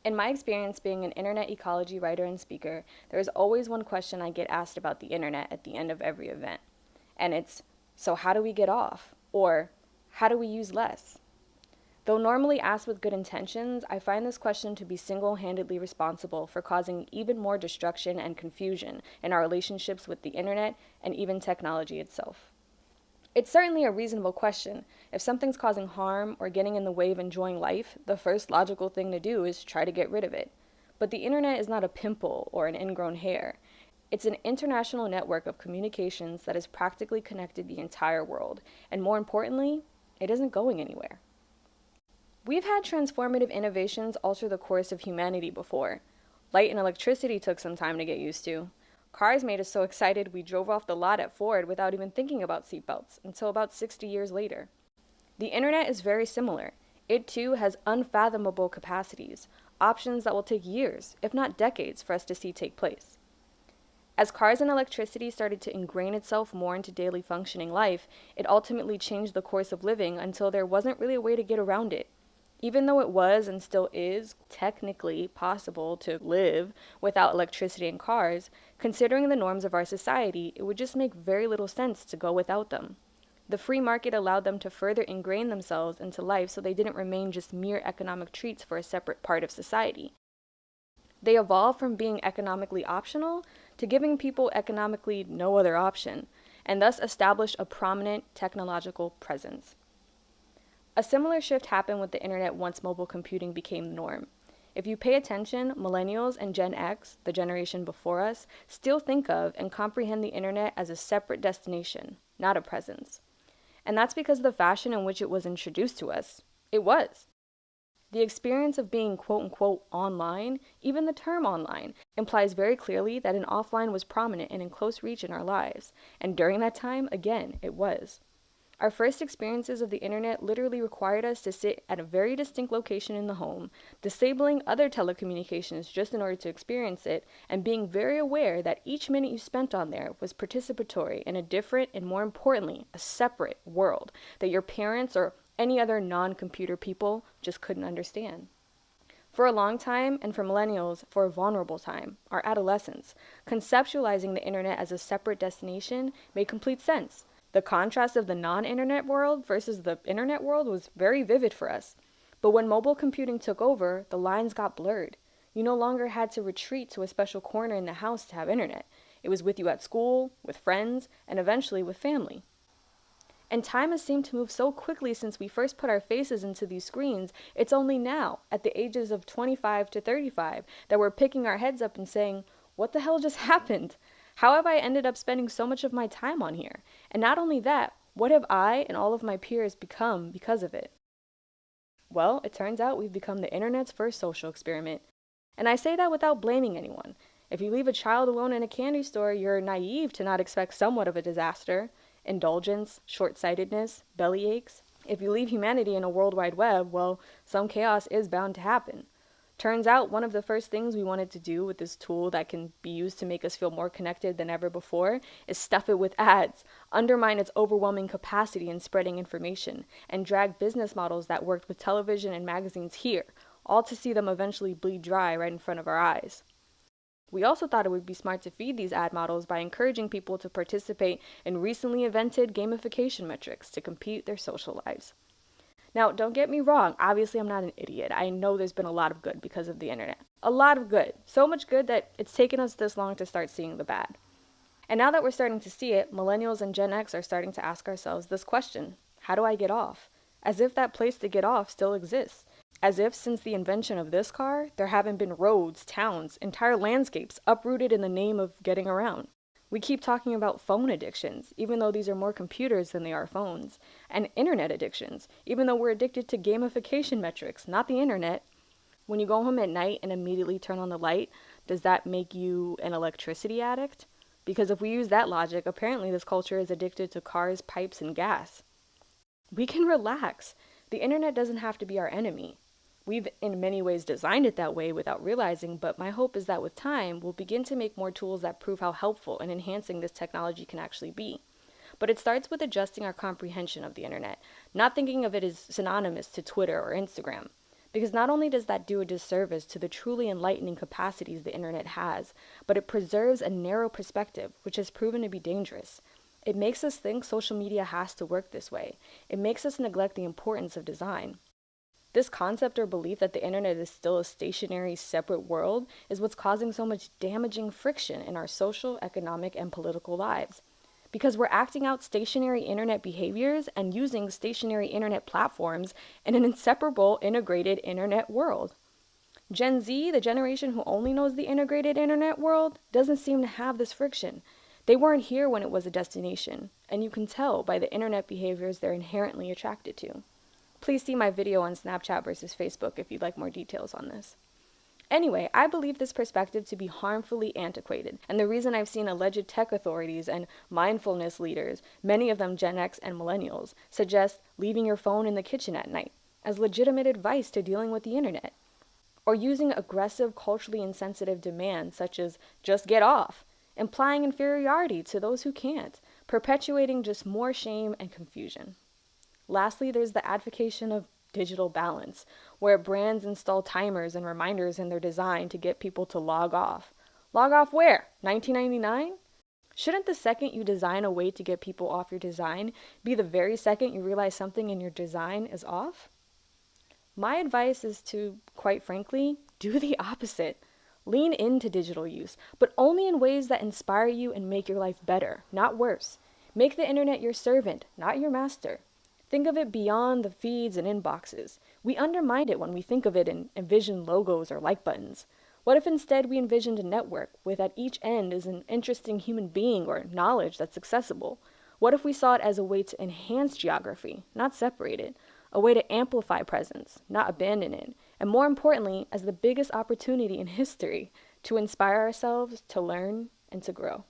In my experience being an internet ecology writer and speaker, there is always one question I get asked about the internet at the end of every event. And it's, so how do we get off? Or, how do we use less? Though normally asked with good intentions, I find this question to be single-handedly responsible for causing even more destruction and confusion in our relationships with the internet and even technology itself. It's certainly a reasonable question. If something's causing harm or getting in the way of enjoying life, the first logical thing to do is try to get rid of it. But the internet is not a pimple or an ingrown hair. It's an international network of communications that has practically connected the entire world. And more importantly, it isn't going anywhere. We've had transformative innovations alter the course of humanity before. Light and electricity took some time to get used to. Cars made us so excited we drove off the lot at Ford without even thinking about seatbelts until about 60 years later. The internet is very similar. It too has unfathomable capacities, options that will take years, if not decades, for us to see take place. As cars and electricity started to ingrain itself more into daily functioning life, it ultimately changed the course of living until there wasn't really a way to get around it. Even though it was and still is technically possible to live without electricity and cars, considering the norms of our society, it would just make very little sense to go without them. The free market allowed them to further ingrain themselves into life so they didn't remain just mere economic treats for a separate part of society. They evolved from being economically optional to giving people economically no other option, and thus established a prominent technological presence. A similar shift happened with the internet once mobile computing became the norm. If you pay attention, millennials and Gen X, the generation before us, still think of and comprehend the internet as a separate destination, not a presence. And that's because of the fashion in which it was introduced to us. It was. The experience of being quote-unquote online, even the term online, implies very clearly that an offline was prominent and in close reach in our lives. And during that time, again, it was. Our first experiences of the internet literally required us to sit at a very distinct location in the home, disabling other telecommunications just in order to experience it, and being very aware that each minute you spent on there was participatory in a different and, more importantly, a separate world that your parents or any other non-computer people just couldn't understand. For a long time, and for millennials, for a vulnerable time, our adolescence, conceptualizing the internet as a separate destination made complete sense. The contrast of the non-internet world versus the internet world was very vivid for us. But when mobile computing took over, the lines got blurred. You no longer had to retreat to a special corner in the house to have internet. It was with you at school, with friends, and eventually with family. And time has seemed to move so quickly since we first put our faces into these screens, it's only now, at the ages of 25 to 35, that we're picking our heads up and saying, what the hell just happened? How have I ended up spending so much of my time on here? And not only that, what have I and all of my peers become because of it? Well, it turns out we've become the internet's first social experiment. And I say that without blaming anyone. If you leave a child alone in a candy store, you're naive to not expect somewhat of a disaster. Indulgence, short-sightedness, belly aches. If you leave humanity in a World Wide Web, well, some chaos is bound to happen. Turns out one of the first things we wanted to do with this tool that can be used to make us feel more connected than ever before is stuff it with ads, undermine its overwhelming capacity in spreading information, and drag business models that worked with television and magazines here, all to see them eventually bleed dry right in front of our eyes. We also thought it would be smart to feed these ad models by encouraging people to participate in recently invented gamification metrics to compete their social lives. Now, don't get me wrong, obviously I'm not an idiot. I know there's been a lot of good because of the internet. A lot of good. So much good that it's taken us this long to start seeing the bad. And now that we're starting to see it, millennials and Gen X are starting to ask ourselves this question: how do I get off? As if that place to get off still exists. As if since the invention of this car, there haven't been roads, towns, entire landscapes uprooted in the name of getting around. We keep talking about phone addictions, even though these are more computers than they are phones, and internet addictions, even though we're addicted to gamification metrics, not the internet. When you go home at night and immediately turn on the light, does that make you an electricity addict? Because if we use that logic, apparently this culture is addicted to cars, pipes, and gas. We can relax. The internet doesn't have to be our enemy. We've in many ways designed it that way without realizing, but my hope is that with time, we'll begin to make more tools that prove how helpful and enhancing this technology can actually be. But it starts with adjusting our comprehension of the internet, not thinking of it as synonymous to Twitter or Instagram. Because not only does that do a disservice to the truly enlightening capacities the internet has, but it preserves a narrow perspective, which has proven to be dangerous. It makes us think social media has to work this way. It makes us neglect the importance of design. This concept or belief that the internet is still a stationary, separate world is what's causing so much damaging friction in our social, economic, and political lives. Because we're acting out stationary internet behaviors and using stationary internet platforms in an inseparable, integrated internet world. Gen Z, the generation who only knows the integrated internet world, doesn't seem to have this friction. They weren't here when it was a destination, and you can tell by the internet behaviors they're inherently attracted to. Please see my video on Snapchat versus Facebook if you'd like more details on this. Anyway, I believe this perspective to be harmfully antiquated, and the reason I've seen alleged tech authorities and mindfulness leaders, many of them Gen X and millennials, suggest leaving your phone in the kitchen at night as legitimate advice to dealing with the internet, or using aggressive, culturally insensitive demands such as just get off, implying inferiority to those who can't, perpetuating just more shame and confusion. Lastly, there's the advocation of digital balance, where brands install timers and reminders in their design to get people to log off. Log off where? 1999? Shouldn't the second you design a way to get people off your design be the very second you realize something in your design is off? My advice is to, quite frankly, do the opposite. Lean into digital use, but only in ways that inspire you and make your life better, not worse. Make the internet your servant, not your master. Think of it beyond the feeds and inboxes. We undermine it when we think of it and envision logos or like buttons. What if instead we envisioned a network with at each end is an interesting human being or knowledge that's accessible? What if we saw it as a way to enhance geography, not separate it? A way to amplify presence, not abandon it? And more importantly, as the biggest opportunity in history to inspire ourselves, to learn, and to grow.